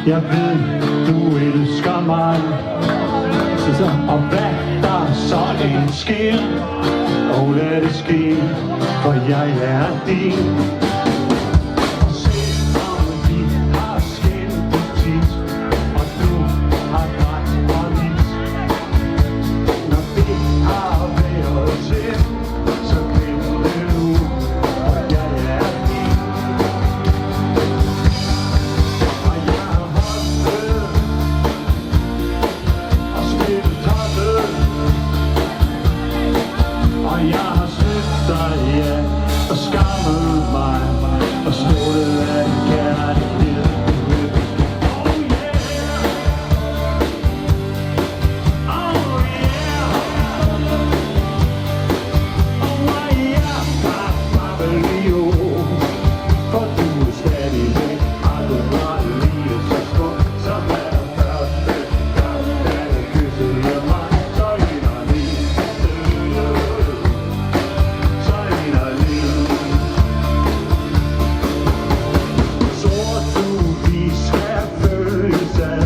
Jeg ved, du elsker mig. Og hvad der så end sker, og lad det ske, for jeg er din. Og selvom vi har skændt tit, og du har grædt og lidt, når det har været til, så glem det nu, for jeg er din. Og jeg har holdt og spillet toppe, og jeg har snydt dig, ja, og skammet mig, og stålet af kærlighed. Oh yeah, oh yeah, oh yeah, Babylio, for du er stadigvæk akkurat lige så smuk, som er første gang, da du kyssede mig så inderligt. Så inderligt. Så du, vi skal følges ad,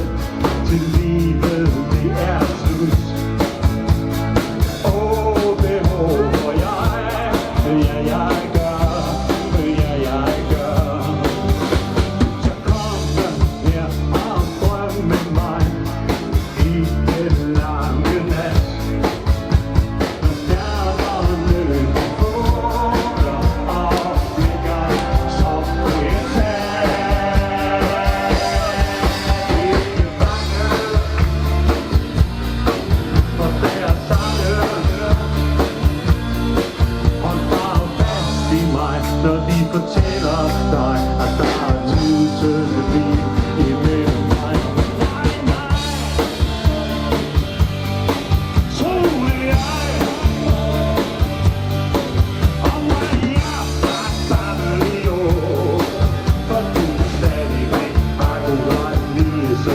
til livet det er slut. Åh, det håber jeg, ja jeg gør, ja jeg gør. Så kom her og drøm med mig i den lange nat. Når stjernerne vågner og blikker som et tag. Ikke bange for deres sange. Hold bare fast i mig, når de fortæller dig, at der er tusinde liv imellem mig. Nej, nej, troede jeg. Og hvor jeg var Babylio, for du er stadigvæk akkurat lige så